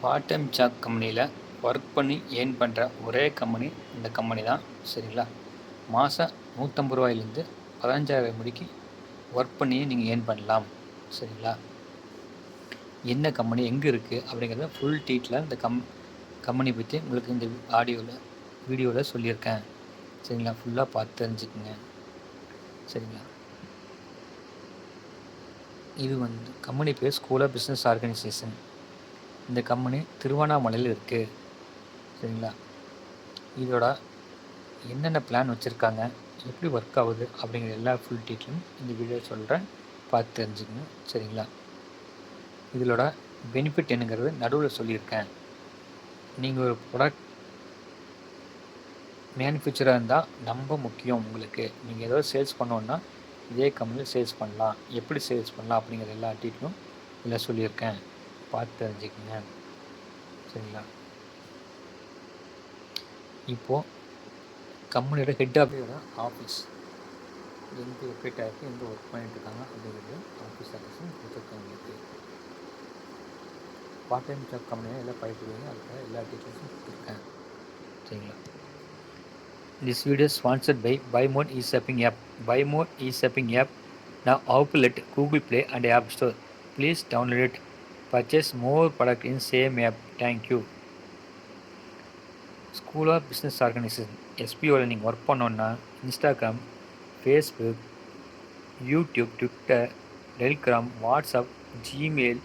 Part time job கம்பெனியில் work பண்ணி earn பண்ணுற ஒரே கம்பெனி இந்த கம்பெனி தான். சரிங்களா? மாதம் ரூ. 150 15,000 முடிக்கு ஒர்க் பண்ணி நீங்கள் ஏர்ன் பண்ணலாம். சரிங்களா? என்ன கம்பெனி எங்கே இருக்குது அப்படிங்கிறத ஃபுல் டீட்டெயிலாக இந்த கம்பெனி பற்றி உங்களுக்கு இந்த வீடியோவில் சொல்லியிருக்கேன். சரிங்களா? ஃபுல்லாக பார்த்து தெரிஞ்சுக்குங்க. சரிங்களா? இது கம்பெனி பேர் ஸ்கூல் ஆஃப் பிஸ்னஸ் ஆர்கனைசேஷன். இந்த கம்பெனி திருவண்ணாமலையில் இருக்குது. சரிங்களா? இதோட என்னென்ன பிளான் வச்சுருக்காங்க, எப்படி ஒர்க் ஆகுது அப்படிங்கிற எல்லா ஃபுல் டீட்டெயிலும் இந்த வீடியோ சொல்கிறேன், பார்த்து தெரிஞ்சுக்கங்க. சரிங்களா? இதோட பெனிஃபிட் என்னங்கிறது நடுவில் சொல்லியிருக்கேன். நீங்கள் ஒரு ப்ராடக்ட் மேனுஃபேக்சராக இருந்தால் ரொம்ப முக்கியம் உங்களுக்கு. நீங்கள் ஏதோ சேல்ஸ் பண்ணோன்னா இதே கம்பெனியில் சேல்ஸ் பண்ணலாம், எப்படி சேல்ஸ் பண்ணலாம் அப்படிங்கிற எல்லா டீட்டெயிலும் இதில் சொல்லியிருக்கேன், பார்த்து தெரிஞ்சுக்கங்க. சரிங்களா? இப்போது கம்பெனியோட ஹெட் ஆஃபீஸ் எங்கே லொக்கேட் ஆகிருக்கு, எங்கே ஒர்க் பண்ணிட்டு இருக்காங்க அப்படிங்கிறது ஆஃபீஸ் அட்ரஸும் கொடுத்துருக்காங்க. உங்களுக்கு பார்ட் டைம் ஜாப் கம்பெனியாக எல்லாம் படிப்புவீங்க, அதுக்காக எல்லா டீட்டெயில்ஸும் கொடுத்துருக்கேன். சரிங்களா? திஸ் வீடியோ ஸ்பான்சர்ட் பை பைமோட் இ-ஷாப்பிங் ஆப். பைமோட் e-shopping app now available at Google Play and App Store. Please download it. Purchase more product in same app. Thank you. School of business organisation எஸ்பிஓவில் நீங்கள் work பண்ணோன்னா Instagram, Facebook, YouTube, Twitter, Telegram, WhatsApp, Gmail,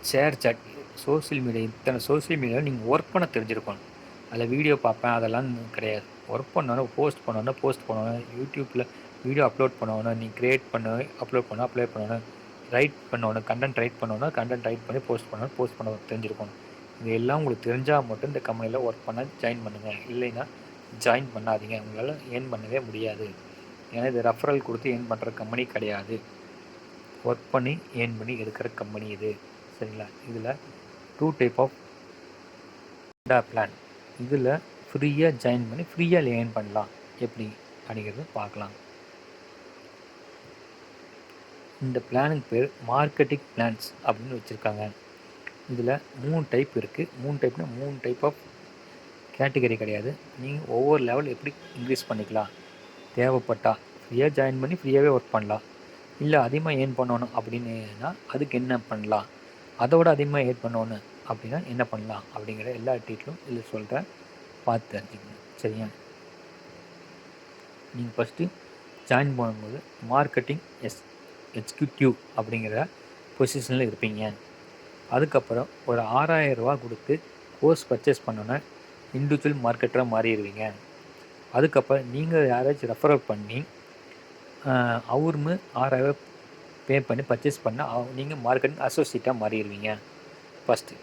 ShareChat, social media, இத்தனை social மீடியாவில் நீங்கள் work பண்ண தெரிஞ்சிருக்கணும். அதில் video பார்ப்பேன் அதெல்லாம் கிடையாது. ஒர்க் பண்ணணும், போஸ்ட் பண்ணணும், யூடியூப்பில் வீடியோ அப்லோட் பண்ணணும், நீங்கள் க்ரியேட் பண்ணணும், அப்லோட் பண்ணணும், ரைட் பண்ணணும், கண்டென்ட் ரைட் பண்ணி போஸ்ட் பண்ண தெரிஞ்சிருக்கணும். இது எல்லாம் உங்களுக்கு தெரிஞ்சால் மட்டும் இந்த கம்பெனியில் ஒர்க் பண்ண ஜாயின் பண்ணுங்கள். இல்லைன்னா ஜாயின் பண்ணாதீங்க. உங்களால் ஏர்ன் பண்ணவே முடியாது. ஏன்னா இது ரெஃபரல் கொடுத்து ஏர்ன் பண்ணுற கம்பெனி கிடையாது. ஒர்க் பண்ணி ஏர்ன் பண்ணி எடுக்கிற கம்பெனி இது. சரிங்களா? இதில் 2 டைப் ஆஃப் பிளான். இதில் ஃப்ரீயாக ஜாயின் பண்ணி ஃப்ரீயாக ஏர்ன் பண்ணலாம். எப்படி அப்படிங்கிறது பார்க்கலாம். இந்த பிளானுக்கு பேர் மார்க்கெட்டிங் பிளான்ஸ் அப்படின்னு வச்சுருக்காங்க. இதில் 3 டைப் இருக்குது. 3 டைப்னா 3 டைப் ஆஃப் கேட்டகரி கிடையாது. நீங்கள் ஒவ்வொரு லெவல் எப்படி இன்க்ரீஸ் பண்ணிக்கலாம், தேவைப்பட்டால் ஃப்ரீயாக ஜாயின் பண்ணி ஃப்ரீயாகவே ஒர்க் பண்ணலாம். இல்லை அதிகமாக ஏர்ன் பண்ணணும் அப்படின்னா அதுக்கு என்ன பண்ணலாம், அதோட அதிகமாக ஏர்ன் பண்ணணும் அப்படின்னா என்ன பண்ணலாம் அப்படிங்கிற எல்லா டீட்டெயிலும் இதில் சொல்கிறேன், பார்த்து தெரிஞ்சுக்கணும். சரியா? நீங்கள் ஃபஸ்ட்டு ஜாயின் பண்ணும்போது மார்க்கெட்டிங் எக்ஸிக்யூட்டிவ் அப்படிங்கிற பொசிஷனில் இருப்பீங்க. அதுக்கப்புறம் ஒரு 6,000 ரூபா கொடுத்து கோர்ஸ் பர்ச்சேஸ் பண்ணோன்னா இண்டிவிஜுவல் மார்க்கெட்டராக மாறிடுவீங்க. அதுக்கப்புறம் நீங்கள் யாராச்சும் ரெஃபரல் பண்ணி அவருமே 6,000 பே பண்ணி பர்ச்சேஸ் பண்ணால் நீங்கள் மார்க்கெட்டிங் அசோசியேட்டாக மாறிடுவீங்க ஃபஸ்ட்டு.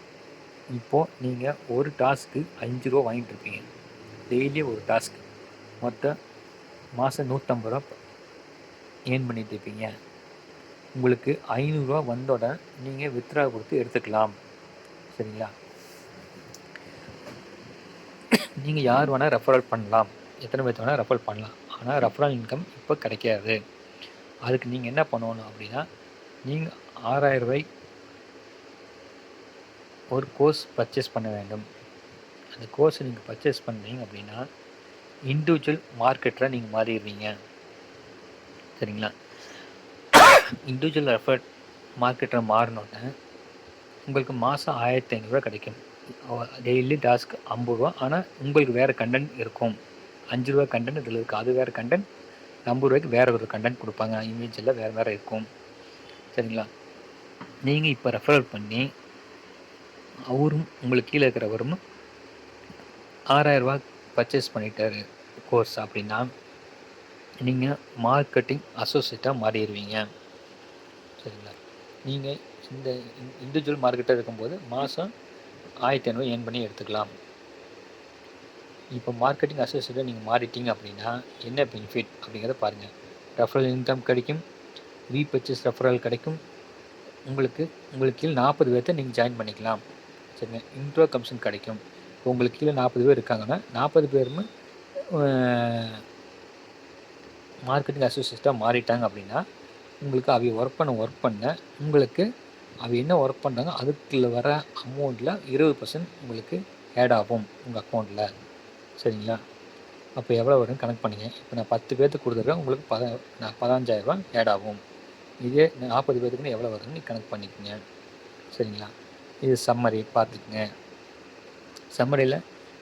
இப்போது நீங்கள் ஒரு டாஸ்க்கு 5 ரூபா வாங்கிட்டுருப்பீங்க. டெய்லி ஒரு டாஸ்க்கு மொத்தம் மாதம் 150 ரூபா ஏர்ன் பண்ணிட்டு இருப்பீங்க. உங்களுக்கு 500 ரூபா வந்தோட நீங்கள் வித்ட்ரா கொடுத்து எடுத்துக்கலாம். சரிங்களா? நீங்கள் யார் வேணால் ரெஃபரல் பண்ணலாம், எத்தனை பேர்த்து வேணால் ரெஃபரல் பண்ணலாம். ஆனால் ரெஃபரல் இன்கம் இப்போ கிடைக்காது. அதுக்கு நீங்கள் என்ன பண்ணணும் அப்படின்னா, நீங்கள் 6,000 ரூபாய் ஒரு கோர்ஸ் பர்ச்சேஸ் பண்ண வேண்டும். அந்த கோர்ஸை நீங்கள் பர்ச்சேஸ் பண்ணீங்க அப்படின்னா இண்டிவிஜுவல் மார்க்கெட்டராக நீங்கள் மாறிடுவீங்க. சரிங்களா? இண்டிவிஜுவல் ரெஃபர்ட் மார்க்கெட்டராக மாறினோன்னே உங்களுக்கு மாதம் 1,500 ரூபா கிடைக்கும். டெய்லி டாஸ்க் 50 ரூபா. ஆனால் உங்களுக்கு வேறு கண்டென்ட் இருக்கும். 5 ரூபா கண்டென்ட் இதில் இருக்குது, அது வேறு கண்டென்ட். 50 ரூபாய்க்கு வேறு ஒரு கண்டென்ட் கொடுப்பாங்க, இமேஜில் வேறு இருக்கும். சரிங்களா? நீங்கள் இப்போ ரெஃபரல் பண்ணி அவரும் உங்களுக்கு கீழே இருக்கிறவரும் 6,000 ரூபா பர்ச்சேஸ் பண்ணிட்டாரு கோர்ஸ் அப்படின்னா நீங்கள் மார்க்கெட்டிங் அசோசியேட்டாக மாறிடுவீங்க. சரிங்களா? நீங்கள் இந்த இண்டிவிஜுவல் மார்க்கெட்டாக இருக்கும்போது மாதம் 1,500 ஏர்ன் பண்ணி எடுத்துக்கலாம். இப்போ மார்க்கெட்டிங் அசோசியேட்டாக நீங்கள் மாறிட்டீங்க அப்படின்னா என்ன பெனிஃபிட் அப்படிங்கிறத பாருங்கள். ரெஃபரல் இன்கம் கிடைக்கும், ரீபர்ச்சேஸ் ரெஃபரல் கிடைக்கும். உங்களுக்கு கீழே 40 பேர்த்த நீங்கள் ஜாயின் பண்ணிக்கலாம். சரிங்க? இன்ட்ரோ கமிஷன் கிடைக்கும். இப்போ உங்களுக்கு கீழே 40 பேர் இருக்காங்கன்னா 40 பேருமே மார்க்கெட்டிங் அசோசியேட்டாக மாறிட்டாங்க அப்படின்னா உங்களுக்கு அவங்க ஒர்க் பண்ண உங்களுக்கு அவ என்ன ஒர்க் பண்ணுறாங்க அதுக்குள்ள வர அமௌண்ட்டில் 20% உங்களுக்கு ஆட் ஆகும் உங்கள் அக்கௌண்ட்டில். சரிங்களா? அப்போ எவ்வளோ வரும்னு கணக்கு பண்ணிங்க. இப்போ நான் 10 பேர்த்துக்கு கொடுத்துருக்கேன், உங்களுக்கு 15,000 ஆட் ஆகும். இதே 40 பேர்த்துக்குன்னு எவ்வளோ வருதுன்னு கணக்கு பண்ணிக்கோங்க. சரிங்களா? இது சம்மரி பார்த்துக்குங்க. சம்மரியில்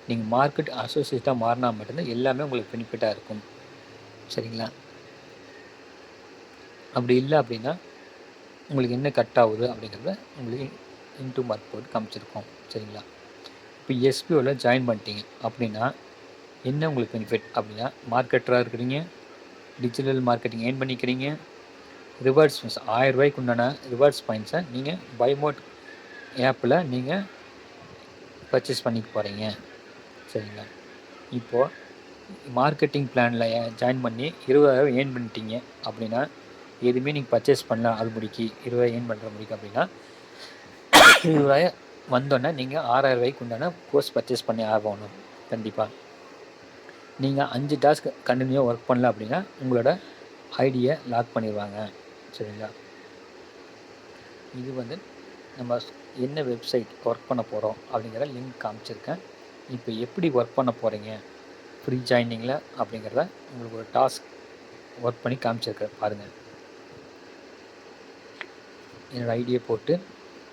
நீங்கள் மார்க்கெட் அசோசியேட்டாக மாறினா மட்டும்தான் எல்லாமே உங்களுக்கு பெனிஃபிட்டாக இருக்கும். சரிங்களா? அப்படி இல்லை அப்படின்னா உங்களுக்கு என்ன கட் ஆகுது அப்படிங்கிறத உங்களுக்கு இன்டூ மார்க் போட்டு காமிச்சிருக்கோம். சரிங்களா? இப்போ எஸ்பிஓவில் ஜாயின் பண்ணிட்டீங்க அப்படின்னா என்ன உங்களுக்கு பெனிஃபிட் அப்படின்னா, மார்க்கெட்டராக இருக்கிறீங்க, டிஜிட்டல் மார்க்கெட்டிங் ஏர்ன் பண்ணிக்கிறீங்க, ரிவார்ட்ஸ் 1000 ரூபாய்க்கு உண்டான ரிவார்ட்ஸ் பாயிண்ட்ஸை நீங்கள் பைமோட் ஆப்பில் நீங்கள் பர்ச்சேஸ் பண்ணிக்க போகிறீங்க. சரிங்களா? இப்போது மார்க்கெட்டிங் பிளானில் ஜாயின் பண்ணி 20,000 ஏர்ன் பண்ணிட்டீங்க அப்படின்னா எதுவுமே நீங்கள் பர்ச்சேஸ் பண்ணலாம். அது முடிக்கி 20,000 ஏர்ன் பண்ணுற முடிக்கு அப்படின்னா 20,000 வந்தோடனே நீங்கள் 6,000 ரூபாய்க்கு உண்டான கோர்ஸ் பர்ச்சேஸ் பண்ணி ஆகணும். கண்டிப்பாக நீங்கள் 5 டாஸ்க் கண்டினியூவாக ஒர்க் பண்ணல அப்படின்னா உங்களோட ஐடியை லாக் பண்ணிடுவாங்க. சரிங்களா? இது வந்து நம்ம என்ன வெப்சைட் ஒர்க் பண்ண போகிறோம் அப்படிங்கிற லிங்க் காமிச்சிருக்கேன். இப்போ எப்படி ஒர்க் பண்ண போகிறீங்க ஃப்ரீ ஜாயினிங்கில் அப்படிங்கிறத உங்களுக்கு ஒரு டாஸ்க் ஒர்க் பண்ணி காமிச்சிருக்கேன் பாருங்கள். என்னோடய ஐடியை போட்டு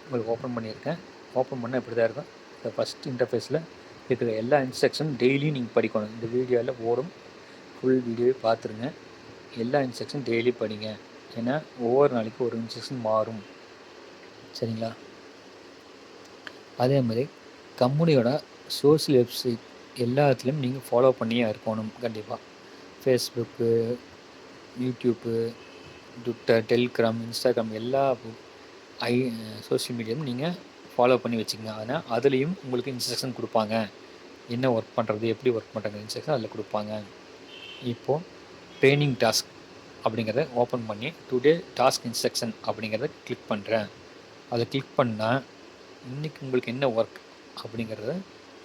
உங்களுக்கு ஓப்பன் பண்ணியிருக்கேன். ஓப்பன் பண்ணால் இப்படி தான் இருக்கும். இந்த ஃபஸ்ட் இன்டர்ஃபேஸில் இருக்கிற எல்லா இன்ஸ்ட்ரக்ஷனும் டெய்லியும் நீங்கள் படிக்கணும். இந்த வீடியோவில் ஓடும் ஃபுல் வீடியோவை பார்த்துருங்க. எல்லா இன்ஸ்ட்ரக்ஷன் டெய்லி படிங்க. ஏன்னா ஒவ்வொரு நாளைக்கு ஒரு இன்ஸ்ட்ரக்ஷன் மாறும். சரிங்களா? அதே மாதிரி கம்பெனியோட சோஷியல் வெப்சைட் எல்லாத்துலேயும் நீங்கள் ஃபாலோ பண்ணியே இருக்கணும். கண்டிப்பாக Facebook, YouTube, Twitter, Telegram, Instagram எல்லா சோஷியல் மீடியாவும் நீங்கள் ஃபாலோ பண்ணி வச்சுக்கோங்க. ஆனால் அதுலேயும் உங்களுக்கு இன்ஸ்ட்ரக்ஷன் கொடுப்பாங்க. என்ன ஒர்க் பண்ணுறது, எப்படி ஒர்க் பண்ணுறது இன்ஸ்ட்ரக்ஷன் அதில் கொடுப்பாங்க. இப்போது ட்ரைனிங் டாஸ்க் அப்படிங்கிறத ஓப்பன் பண்ணி டுடே டாஸ்க் இன்ஸ்ட்ரக்ஷன் அப்படிங்கிறத கிளிக் பண்ணுறேன். அதை கிளிக் பண்ணால் இன்றைக்கி உங்களுக்கு என்ன ஒர்க் அப்படிங்கிறத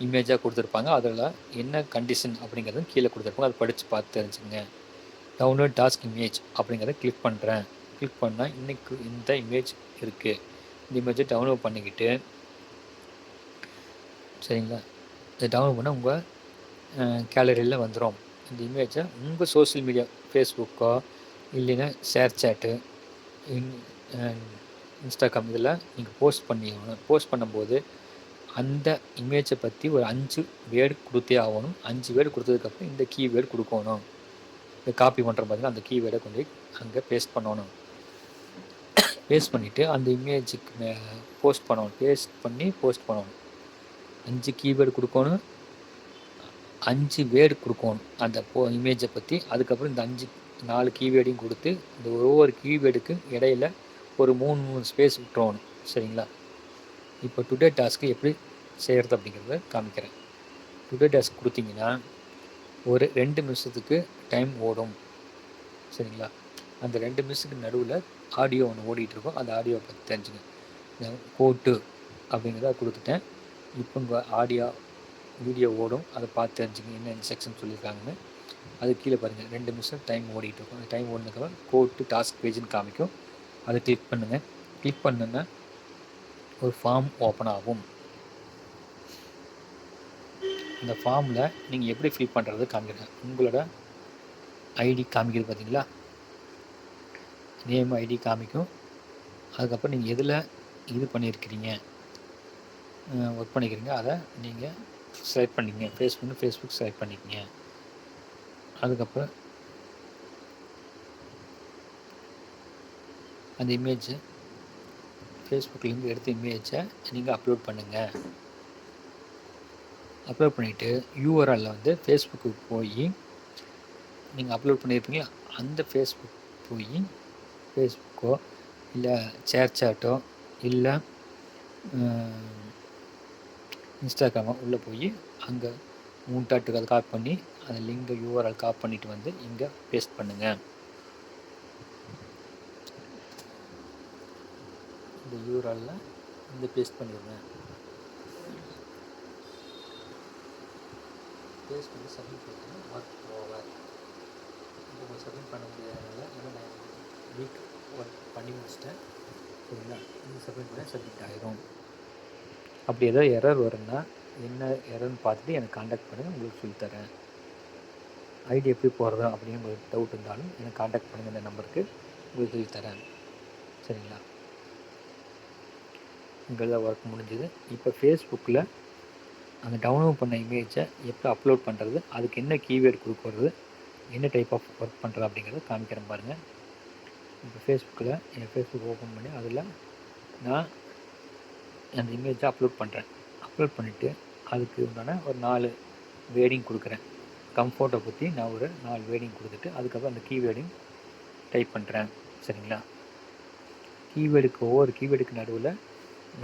இமேஜாக கொடுத்துருப்பாங்க. அதில் என்ன கண்டிஷன் அப்படிங்கிறத கீழே கொடுத்துருப்பாங்க. அதை படித்து பார்த்து தெரிஞ்சுங்க. டவுன்லோட் டாஸ்க் இமேஜ் அப்படிங்கிறத கிளிக் பண்ணுறேன். கிளிக் பண்ணால் இன்றைக்கி இந்த இமேஜ் இருக்குது. இந்த இமேஜை டவுன்லோட் பண்ணிக்கிட்டு சரிங்களா, இதை டவுன்லோட் பண்ணால் உங்கள் கேலரியில் வந்துடும். இந்த இமேஜை உங்கள் சோஷியல் மீடியா ஃபேஸ்புக்கோ இல்லைன்னா ஷேர் சேட்டு, இன்ஸ்டாகிராம் இதில் நீங்கள் போஸ்ட் பண்ணிக்கணும். போஸ்ட் பண்ணும்போது அந்த இமேஜை பற்றி ஒரு 5 வேர்டு கொடுத்தே ஆகணும். 5 வேர்டு கொடுத்ததுக்கப்புறம் இந்த கீவேர்டு கொடுக்கணும். இந்த காப்பி பண்ணுற பார்த்தீங்கன்னா அந்த கீவேர்டை கொண்டு போய் அங்கே பேஸ்ட் பண்ணணும். பேஸ்ட் பண்ணிவிட்டு அந்த இமேஜுக்கு போஸ்ட் பண்ணணும். போஸ்ட் பண்ணணும். 5 கீவேர்டு கொடுக்கணும், 5 வேர்டு கொடுக்கணும் அந்த இமேஜை பற்றி. அதுக்கப்புறம் இந்த 4 கீவேர்டையும் கொடுத்து இந்த ஒவ்வொரு கீவேர்டுக்கு இடையில ஒரு 3 ஸ்பேஸ் விட்டுறணும். சரிங்களா? இப்போ டுடே டாஸ்க்கு எப்படி செய்கிறது அப்படிங்கிறத காமிக்கிறேன். டுடே டாஸ்க் கொடுத்தீங்கன்னா ஒரு 2 நிமிஷத்துக்கு டைம் ஓடும். சரிங்களா? அந்த 2 நிமிஷத்துக்கு நடுவில் ஆடியோ ஒன்று ஓடிட்டுருக்கோம். அந்த ஆடியோவை பற்றி தெரிஞ்சுங்க. கோட்டு அப்படிங்கிறத கொடுத்துட்டேன். இப்போ உங்கள் வீடியோ ஓடும். அதை பார்த்து தெரிஞ்சுங்க என்ன இன்ஸ்ட்ரக்ஷன் சொல்லியிருக்காங்கன்னு. அது கீழே பாருங்கள் 2 நிமிஷம் டைம் ஓடிட்டுருக்கும். அந்த டைம் ஓடினதுக்கப்புறம் கோட்டு டாஸ்க் பேஜுன்னு காமிக்கும். அதை கிளிக் பண்ணுங்கள். கிளிக் பண்ணுன்னா ஒரு ஃபார்ம் ஓப்பன் ஆகும். அந்த ஃபார்மில் நீங்கள் எப்படி ஃபில் பண்ணுறது காமிக்கிறேன். உங்களோட ஐடி காமிக்கிறது பார்த்தீங்களா, நேம் ஐடி காமிக்கும். அதுக்கப்புறம் நீங்கள் எதில் இது பண்ணியிருக்கிறீங்க, ஒர்க் பண்ணிக்கிறீங்க, அதை நீங்கள் செலக்ட் பண்ணிக்கங்க. ஃபேஸ்புக் செலக்ட் பண்ணிக்கங்க. அதுக்கப்புறம் அந்த இமேஜை ஃபேஸ்புக்லேருந்து எடுத்த இமேஜை நீங்கள் அப்லோட் பண்ணுங்கள். அப்லோட் பண்ணிவிட்டு யூஆர்எல்லில் வந்து ஃபேஸ்புக்கு போய் நீங்கள் அப்லோட் பண்ணியிருப்பீங்களா அந்த ஃபேஸ்புக் போய் ஃபேஸ்புக்கோ இல்லை சேட்டோ இல்லை இன்ஸ்டாகிராமோ உள்ளே போய் அங்கே 3 டாட்டுக்கு அதை காப்பி பண்ணி அந்த லிங்கை யூஆர்எல் காப்பி பண்ணிவிட்டு வந்து இங்கே பேஸ்ட் பண்ணுங்கள். இந்த யூஆர்எல்லில் இங்கே பேஸ்ட் பண்ணிடுங்க. பேஸ்ட் பண்ணி சப்மிட் பண்ணிங்கன்னா ஒர்க் ஓவர். இப்போ சப்மிட் பண்ண முடியாதனால ஏன்னா நான் வீக் ஒர்க் பண்ணி முடிச்சிட்டேன். சரிங்களா? நீங்கள் சப்மிட் பண்ண சப்மிட் ஆயிரும். அப்படி ஏதாவது எரர் வரும்னா என்ன எரர்னு பார்த்துட்டு எனக்கு காண்டாக்ட் பண்ணுங்கள், உங்களுக்கு சொல்லித்தரேன். ஐடி எப்படி போடுறது அப்படின்னு உங்களுக்கு டவுட் இருந்தாலும் எனக்கு காண்டாக்ட் பண்ணுங்கள், இந்த நம்பருக்கு உங்களுக்கு சொல்லித்தரேன். சரிங்களா? இங்கே ஒர்க் முடிஞ்சுது. இப்போ ஃபேஸ்புக்கில் அந்த டவுன்லோட் பண்ண இமேஜை எப்படி அப்லோட் பண்ணுறது, அதுக்கு என்ன கீவேர்டு கொடுக்குறது, என்ன டைப் ஆஃப் ஒர்க் பண்ணுறது அப்படிங்கிறத காமிக்கிறேன் பாருங்கள். இப்போ ஃபேஸ்புக்கில் என் ஃபேஸ்புக் ஓப்பன் பண்ணி அதில் நான் அந்த இமேஜை அப்லோட் பண்ணுறேன். அப்லோட் பண்ணிவிட்டு அதுக்கு உண்டான ஒரு 4 வேர்டிங் கொடுக்குறேன். கம்ஃபோர்ட்டை பற்றி நான் ஒரு 4 வேர்டிங் கொடுத்துட்டு அதுக்கப்புறம் அந்த கீவேர்டிங் டைப் பண்ணுறேன். சரிங்களா? கீவேர்டுக்கு ஒவ்வொரு கீவேர்டுக்கு நடுவில்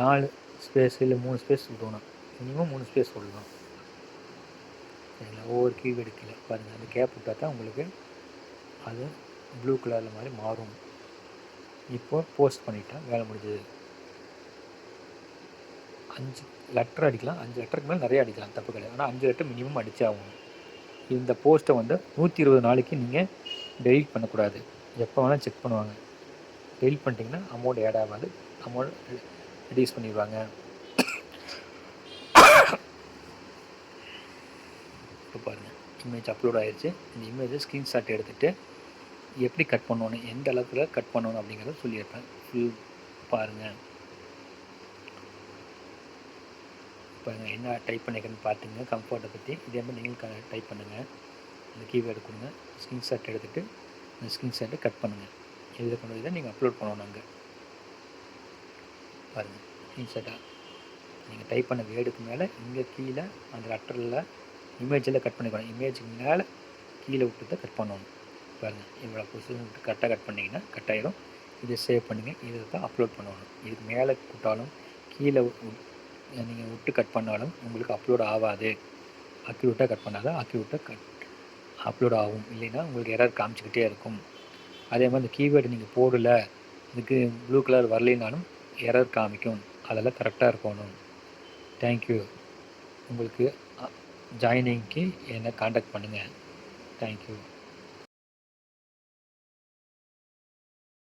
4 ஸ்பேஸ் இல்லை 3 ஸ்பேஸ் விடணும். மினிமம் 3 ஸ்பேஸ் விடணும். சரிங்களா? ஒவ்வொரு கீவேர்டு கீழே பாருங்கள், அந்த கேப் விட்டால் தான் உங்களுக்கு அது ப்ளூ கலரில் மாதிரி மாறும். இப்போது போஸ்ட் பண்ணிட்டேன், வேலை முடிஞ்சது. 5 லெட்டர் அடிக்கலாம். 5 லெட்டருக்கு மேலே நிறைய அடிக்கலாம், தப்பு கிடையாது. ஆனால் 5 லெட்டர் மினிமம் அடித்தே ஆகணும். இந்த போஸ்ட்டை வந்து 120 நாளைக்கு நீங்கள் டெலிட் பண்ணக்கூடாது. எப்போ வேணால் செக் பண்ணுவாங்க. டெலிட் பண்ணிட்டீங்கன்னா அமௌண்ட் ஆட் ஆகாது, அமௌண்ட் ரிடியூஸ் பண்ணிடுவாங்க. இப்போ பாருங்கள், இமேஜ் அப்லோட் ஆகிடுச்சு. இந்த இமேஜை ஸ்க்ரீன்ஷாட் எடுத்துகிட்டு எப்படி கட் பண்ணணும், எந்த அளவுக்கு கட் பண்ணணும் அப்படிங்கிறத சொல்லியிருப்பேன். ஃபுல் பாருங்கள். பாருங்கள் என்ன டைப் பண்ணிக்கிறேன்னு பார்த்துங்க. கம்ஃபர்ட்டை பற்றி இதே மாதிரி நீங்களும் டைப் பண்ணுங்கள். அந்த கீவேர்டு கொடுங்க, ஸ்க்ரீன்ஷாட் எடுத்துகிட்டு அந்த ஸ்க்ரீன்ஷாட்டை கட் பண்ணுங்கள். இதில் கொண்டு போய் தான் நீங்கள் அப்லோட் பண்ணணும். அங்கே பாருங்கள், ஸ்க்ரீன்ஷாட்டாக நீங்கள் டைப் பண்ண வேர்டுக்கு மேலே இங்கே கீழே அந்த லெட்டரில் இமேஜில் கட் பண்ணிக்கணும். இமேஜுக்கு மேலே கீழே விட்டு தான் கட் பண்ணணும். பாருங்கள், இவ்வளோ பொசிஷன் கரெக்டாக கட் பண்ணிங்கன்னா கட் ஆகிடும். இதை சேவ் பண்ணுங்கள். இதை தான் அப்லோட் பண்ணணும். இதுக்கு மேலே விட்டாலும் கீழே நீங்கள் விட்டு கட் பண்ணாலும் உங்களுக்கு அப்லோட் ஆகாது. அக்யூரேட்டாக கட் பண்ணாதான் அக்யூரேட்டாக அப்லோட் ஆகும். இல்லைன்னா உங்களுக்கு எரர் காமிச்சிக்கிட்டே இருக்கும். அதே மாதிரி இந்த கீவேர்டு நீங்கள் போடலை, இதுக்கு ப்ளூ கலர் வரலைனாலும் எரர் காமிக்கும். அதெல்லாம் கரெக்டாக இருக்கணும். தேங்க்யூ. உங்களுக்கு ஜாயினிங்க்கு என்னை காண்டாக்ட் பண்ணுங்கள். தேங்க்யூ.